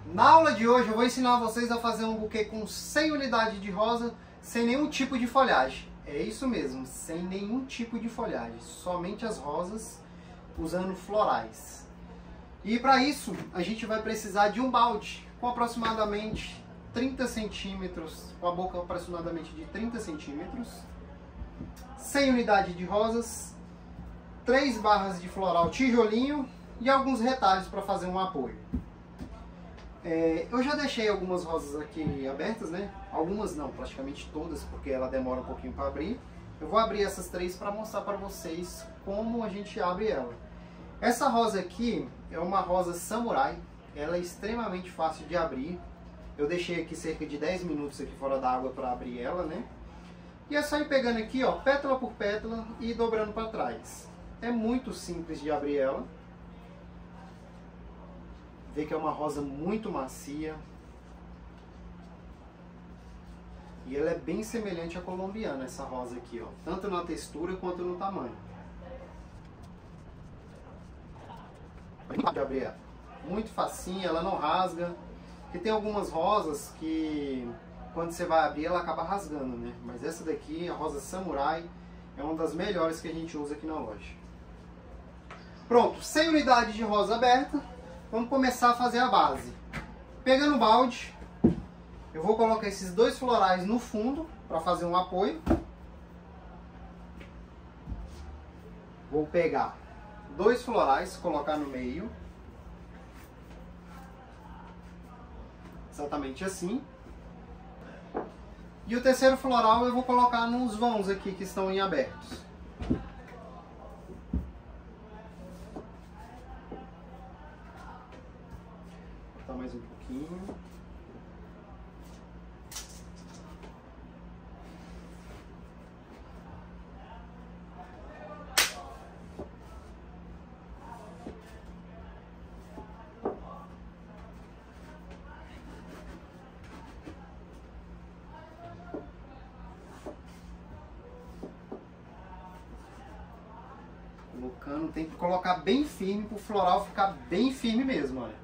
Na aula de hoje eu vou ensinar vocês a fazer um buquê com 100 unidades de rosa, sem nenhum tipo de folhagem. É isso mesmo, sem nenhum tipo de folhagem, somente as rosas usando florais. E para isso a gente vai precisar de um balde com aproximadamente 30 centímetros, com a boca aproximadamente de 30 centímetros, 100 unidades de rosas, 3 barras de floral tijolinho e alguns retalhos para fazer um apoio. Eu já deixei algumas rosas aqui abertas, né? Algumas não, praticamente todas, porque ela demora um pouquinho para abrir. Eu vou abrir essas 3 para mostrar para vocês como a gente abre ela. Essa rosa aqui é uma rosa samurai, ela é extremamente fácil de abrir. Eu deixei aqui cerca de 10 minutos aqui fora da água para abrir ela, né? E é só ir pegando aqui, ó, pétala por pétala e dobrando para trás. É muito simples de abrir ela. Vê que é uma rosa muito macia. E ela é bem semelhante à colombiana, essa rosa aqui, ó. Tanto na textura quanto no tamanho. De abrir ela. Muito facinho, ela não rasga. Porque tem algumas rosas que quando você vai abrir ela acaba rasgando, né? Mas essa daqui, a rosa samurai, é uma das melhores que a gente usa aqui na loja. Pronto, 100 unidades de rosa aberta. Vamos começar a fazer a base. Pegando o balde, eu vou colocar esses 2 florais no fundo para fazer um apoio. Vou pegar 2 florais, colocar no meio. Exatamente assim. E o terceiro floral eu vou colocar nos vãos aqui que estão em abertos. Mais um pouquinho. Colocando, tem que colocar bem firme para o floral ficar bem firme mesmo, olha.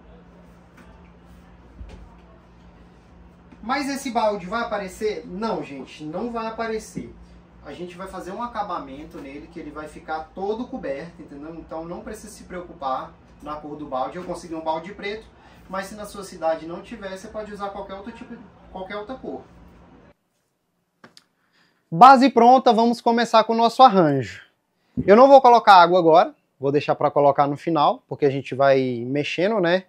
Mas esse balde vai aparecer? Não, gente, não vai aparecer. A gente vai fazer um acabamento nele que ele vai ficar todo coberto, entendeu? Então não precisa se preocupar na cor do balde. Eu consegui um balde preto, mas se na sua cidade não tiver, você pode usar qualquer outra cor. Base pronta, vamos começar com o nosso arranjo. Eu não vou colocar água agora, vou deixar para colocar no final, porque a gente vai mexendo, né?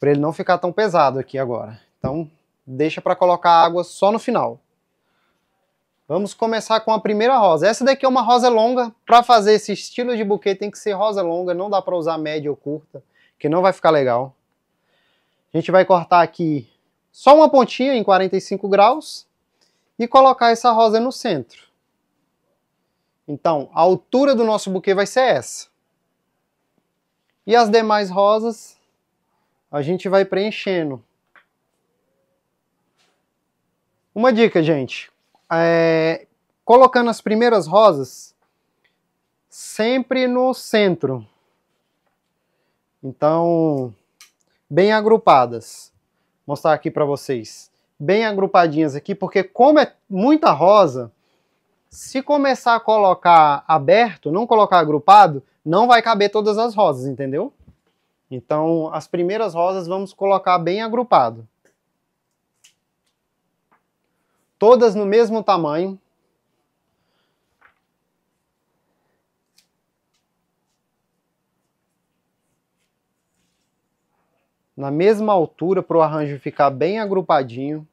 Para ele não ficar tão pesado aqui agora. Então deixa para colocar água só no final. Vamos começar com a primeira rosa. Essa daqui é uma rosa longa. Para fazer esse estilo de buquê tem que ser rosa longa. Não dá para usar média ou curta, que não vai ficar legal. A gente vai cortar aqui só uma pontinha em 45 graus e colocar essa rosa no centro. Então, a altura do nosso buquê vai ser essa. E as demais rosas a gente vai preenchendo. Uma dica, gente, colocando as primeiras rosas sempre no centro. Então, bem agrupadas. Vou mostrar aqui para vocês. Bem agrupadinhas aqui, porque como é muita rosa, se começar a colocar aberto, não colocar agrupado, não vai caber todas as rosas, entendeu? Então, as primeiras rosas vamos colocar bem agrupado. Todas no mesmo tamanho. Na mesma altura para o arranjo ficar bem agrupadinho.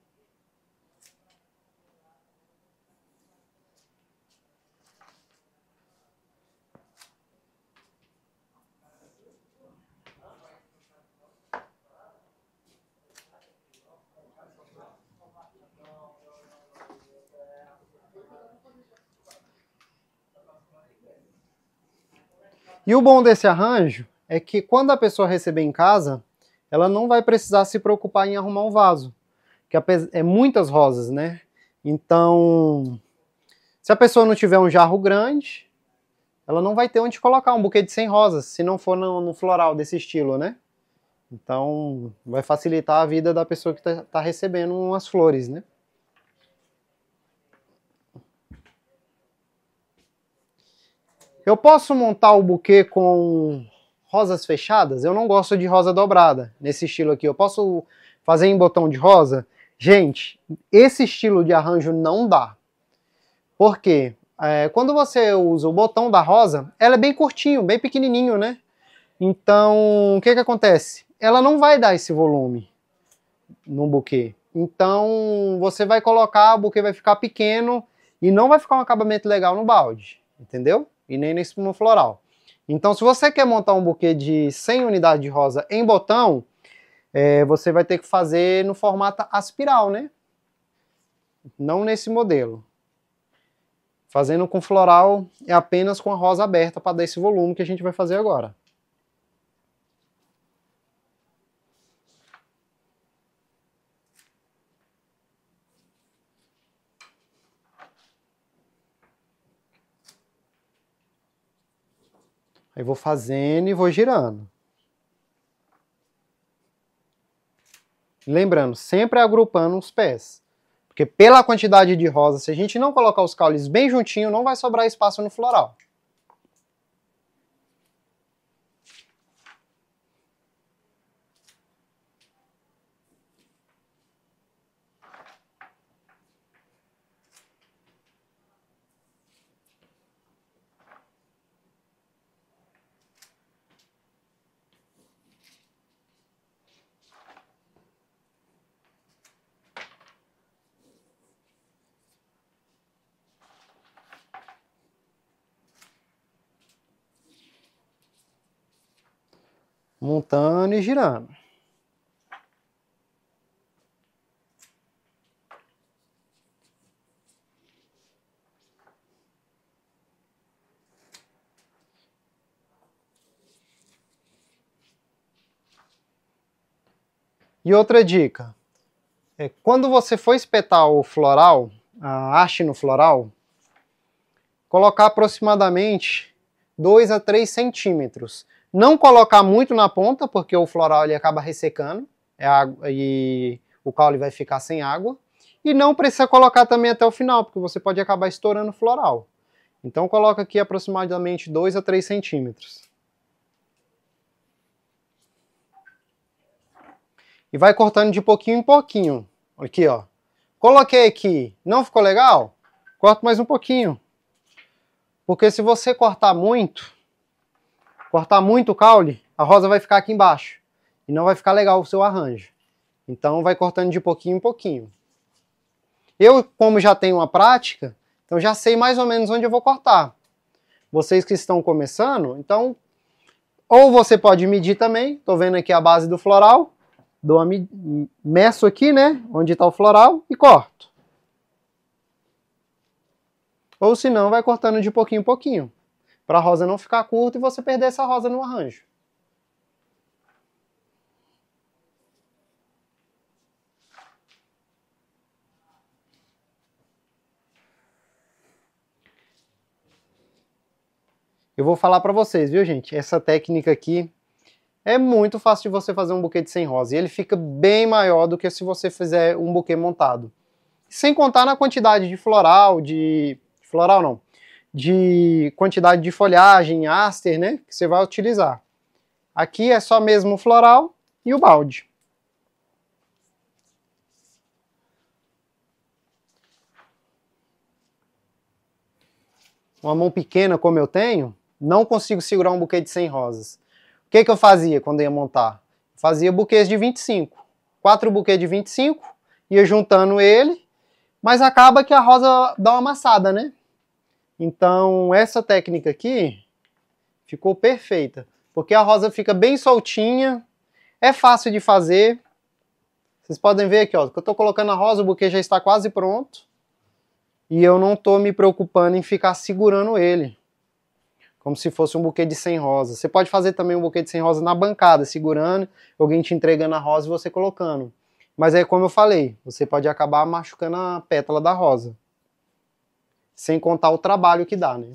E o bom desse arranjo é que quando a pessoa receber em casa, ela não vai precisar se preocupar em arrumar um vaso. Que é muitas rosas, né? Então, se a pessoa não tiver um jarro grande, ela não vai ter onde colocar um buquê de 100 rosas, se não for no floral desse estilo, né? Então, vai facilitar a vida da pessoa que tá recebendo umas flores, né? Eu posso montar o buquê com rosas fechadas? Eu não gosto de rosa dobrada, nesse estilo aqui. Eu posso fazer em botão de rosa? Gente, esse estilo de arranjo não dá. Por quê? Quando você usa o botão da rosa, ela é bem curtinho, bem pequenininho, né? Então, o que acontece? Ela não vai dar esse volume no buquê. Então, você vai colocar, o buquê vai ficar pequeno e não vai ficar um acabamento legal no balde, entendeu? E nem no floral. Então, se você quer montar um buquê de 100 unidades de rosa em botão, você vai ter que fazer no formato aspiral, né? Não nesse modelo. Fazendo com floral é apenas com a rosa aberta para dar esse volume que a gente vai fazer agora. Aí vou fazendo e vou girando. Lembrando, sempre agrupando os pés. Porque pela quantidade de rosa, se a gente não colocar os caules bem juntinho, não vai sobrar espaço no floral. Montando e girando. E outra dica, quando você for espetar o floral, a haste no floral, colocar aproximadamente 2 a 3 centímetros. Não colocar muito na ponta, porque o floral ele acaba ressecando e o caule vai ficar sem água. E não precisa colocar também até o final, porque você pode acabar estourando o floral. Então coloca aqui aproximadamente 2 a 3 centímetros. E vai cortando de pouquinho em pouquinho. Aqui, ó. Coloquei aqui, não ficou legal? Corto mais um pouquinho. Porque se você cortar muito o caule, a rosa vai ficar aqui embaixo. E não vai ficar legal o seu arranjo. Então vai cortando de pouquinho em pouquinho. Eu, como já tenho uma prática, então já sei mais ou menos onde eu vou cortar. Vocês que estão começando, então, ou você pode medir também, tô vendo aqui a base do floral, meço aqui, né, onde está o floral e corto. Ou se não, vai cortando de pouquinho em pouquinho, para a rosa não ficar curta e você perder essa rosa no arranjo. Eu vou falar para vocês, viu, gente? Essa técnica aqui é muito fácil de você fazer um buquê de 100 rosas. E ele fica bem maior do que se você fizer um buquê montado. Sem contar na quantidade de floral, de quantidade de folhagem, aster, né? Que você vai utilizar. Aqui é só mesmo o floral e o balde. Uma mão pequena como eu tenho, não consigo segurar um buquê de 100 rosas. O que eu fazia quando ia montar? Fazia buquês de 25. 4 buquês de 25, ia juntando ele, mas acaba que a rosa dá uma amassada, né? Então essa técnica aqui ficou perfeita, porque a rosa fica bem soltinha, é fácil de fazer. Vocês podem ver aqui, ó, que eu estou colocando a rosa, o buquê já está quase pronto. E eu não estou me preocupando em ficar segurando ele, como se fosse um buquê de 100 rosas. Você pode fazer também um buquê de 100 rosas na bancada, segurando, alguém te entregando a rosa e você colocando. Mas é como eu falei, você pode acabar machucando a pétala da rosa. Sem contar o trabalho que dá, né?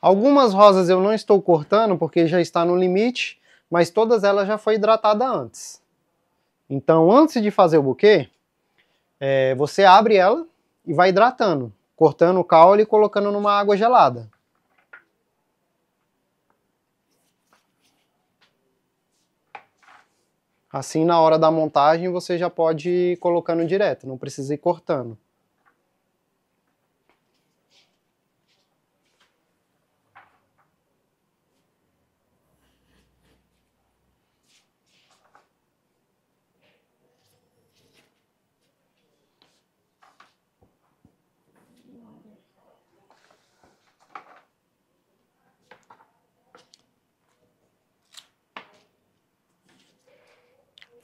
Algumas rosas eu não estou cortando porque já está no limite, mas todas elas já foi hidratada antes. Então, antes de fazer o buquê, você abre ela e vai hidratando, cortando o caule e colocando numa água gelada. Assim, na hora da montagem, você já pode ir colocando direto, não precisa ir cortando.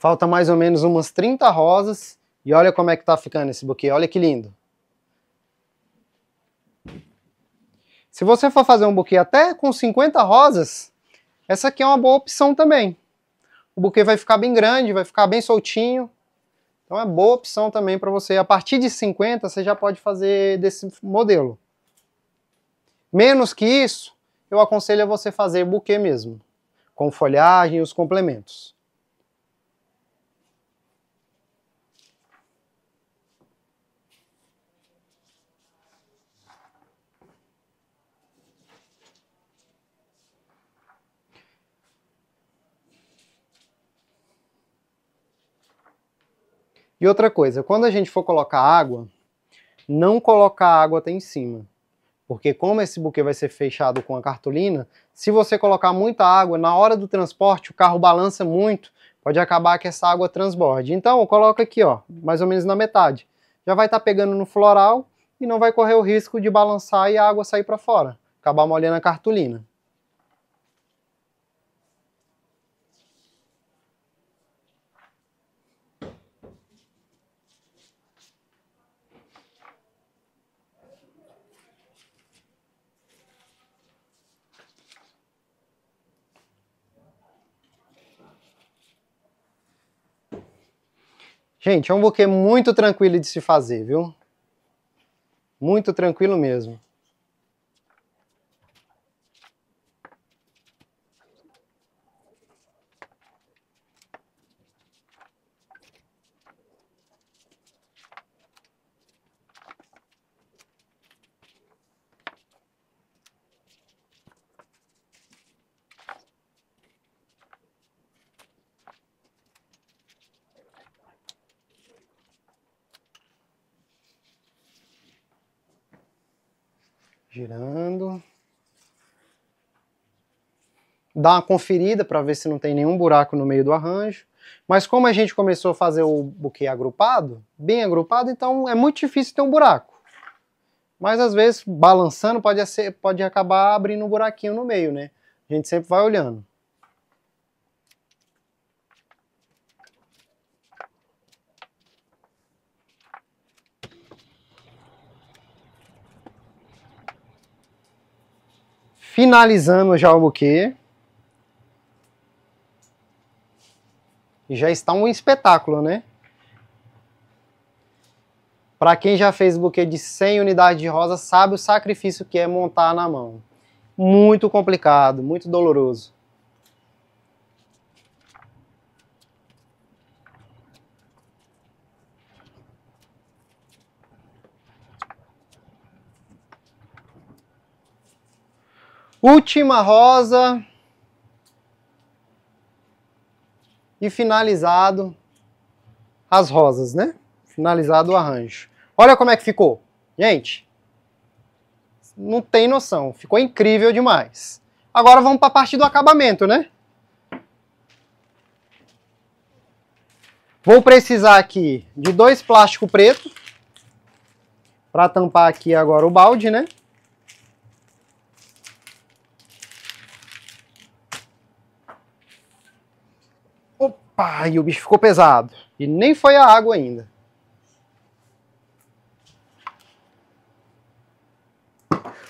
Falta mais ou menos umas 30 rosas. E olha como é que tá ficando esse buquê. Olha que lindo. Se você for fazer um buquê até com 50 rosas, essa aqui é uma boa opção também. O buquê vai ficar bem grande, vai ficar bem soltinho. Então é boa opção também para você. A partir de 50, você já pode fazer desse modelo. Menos que isso, eu aconselho a você fazer buquê mesmo. Com folhagem e os complementos. E outra coisa, quando a gente for colocar água, não colocar água até em cima. Porque como esse buquê vai ser fechado com a cartolina, se você colocar muita água, na hora do transporte o carro balança muito, pode acabar que essa água transborde. Então, coloca aqui, ó, mais ou menos na metade. Já vai estar pegando no floral e não vai correr o risco de balançar e a água sair para fora, acabar molhando a cartolina. Gente, é um buquê muito tranquilo de se fazer, viu? Muito tranquilo mesmo. Girando. Dá uma conferida para ver se não tem nenhum buraco no meio do arranjo. Mas como a gente começou a fazer o buquê agrupado, bem agrupado, então é muito difícil ter um buraco. Mas às vezes, balançando, pode acabar abrindo um buraquinho no meio, né? A gente sempre vai olhando. Finalizando já o buquê. E já está um espetáculo, né? Para quem já fez buquê de 100 unidades de rosa, sabe o sacrifício que é montar na mão. Muito complicado, muito doloroso. Última rosa. E finalizado as rosas, né? Finalizado o arranjo. Olha como é que ficou. Gente, não tem noção. Ficou incrível demais. Agora vamos para a parte do acabamento, né? Vou precisar aqui de 2 plásticos pretos para tampar aqui agora o balde, né? Opa, e o bicho ficou pesado. E nem foi a água ainda.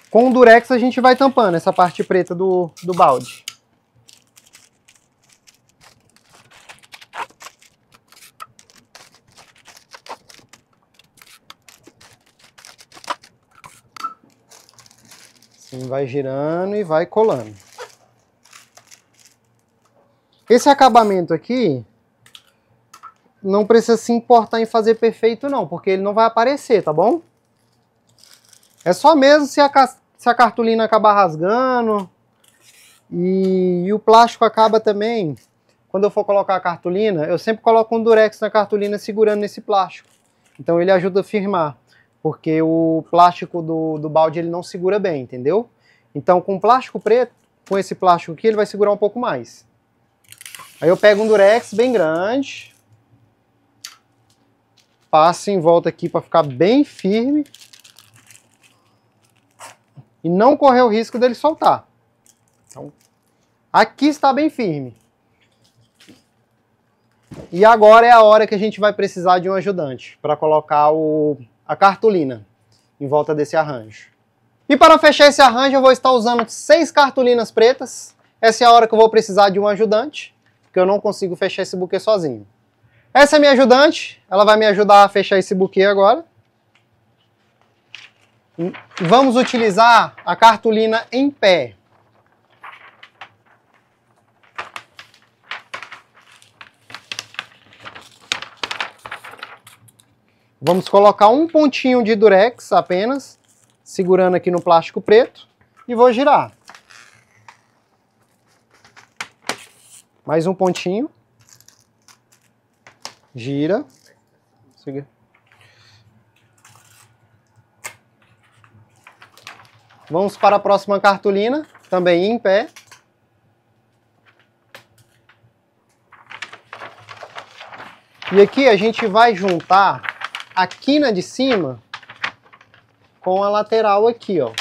Com o durex a gente vai tampando essa parte preta do balde. Assim, vai girando e vai colando. Esse acabamento aqui, não precisa se importar em fazer perfeito não, porque ele não vai aparecer, tá bom? É só mesmo se a cartolina acabar rasgando e o plástico acaba também. Quando eu for colocar a cartolina, eu sempre coloco um durex na cartolina segurando nesse plástico. Então ele ajuda a firmar, porque o plástico do balde ele não segura bem, entendeu? Então com plástico preto, com esse plástico aqui, ele vai segurar um pouco mais. Aí eu pego um durex bem grande, passo em volta aqui para ficar bem firme e não correr o risco dele soltar. Então, aqui está bem firme. E agora é a hora que a gente vai precisar de um ajudante para colocar a cartolina em volta desse arranjo. E para fechar esse arranjo eu vou estar usando 6 cartolinas pretas. Essa é a hora que eu vou precisar de um ajudante, porque eu não consigo fechar esse buquê sozinho. Essa é a minha ajudante, ela vai me ajudar a fechar esse buquê agora. Vamos utilizar a cartolina em pé. Vamos colocar um pontinho de durex apenas, segurando aqui no plástico preto, e vou girar. Mais um pontinho. Gira. Vamos para a próxima cartolina, também em pé. E aqui a gente vai juntar a quina de cima com a lateral aqui, ó.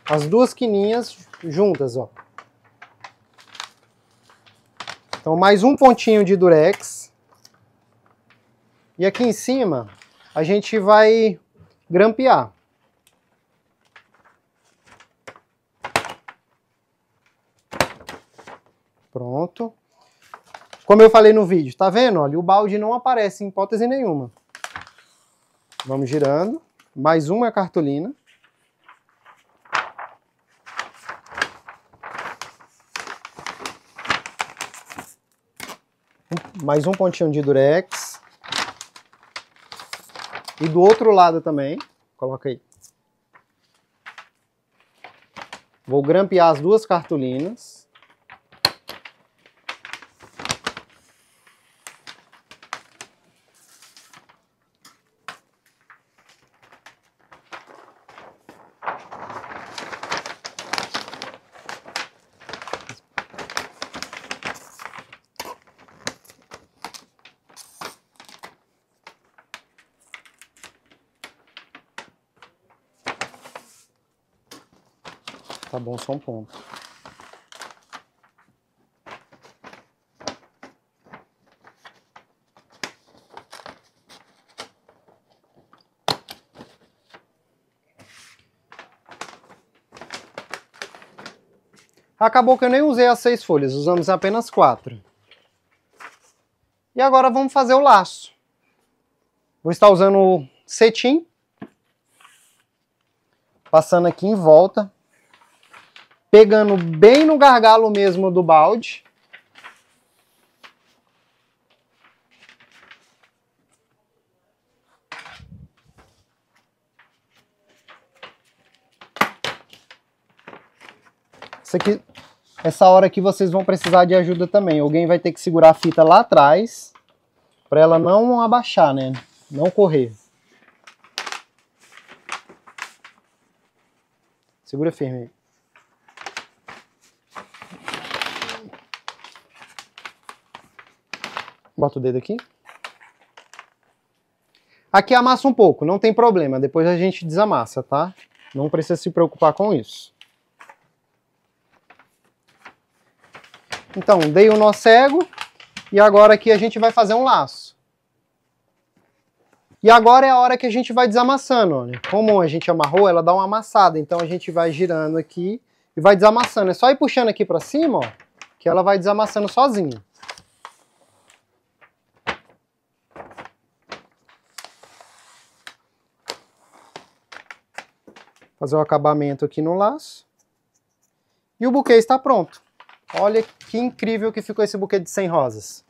As duas quininhas juntas, ó. Então mais um pontinho de durex. E aqui em cima a gente vai grampear. Pronto. Como eu falei no vídeo, tá vendo? Olha, o balde não aparece em hipótese nenhuma. Vamos girando. Mais uma cartolina. Mais um pontinho de durex. E do outro lado também. Coloca aí. Vou grampear as duas cartolinas. Tá bom, só um ponto. Acabou que eu nem usei as 6 folhas, usamos apenas 4. E agora vamos fazer o laço. Vou estar usando cetim. Passando aqui em volta. Pegando bem no gargalo mesmo do balde. Isso aqui, essa hora aqui vocês vão precisar de ajuda também. Alguém vai ter que segurar a fita lá atrás, para ela não abaixar, né? Não correr. Segura firme aí. Bota o dedo aqui. Aqui amassa um pouco, não tem problema. Depois a gente desamassa, tá? Não precisa se preocupar com isso. Então, dei o nó cego. E agora aqui a gente vai fazer um laço. E agora é a hora que a gente vai desamassando, olha. Como a gente amarrou, ela dá uma amassada. Então a gente vai girando aqui e vai desamassando. É só ir puxando aqui pra cima, ó, que ela vai desamassando sozinha. Fazer o acabamento aqui no laço. E o buquê está pronto. Olha que incrível que ficou esse buquê de 100 rosas.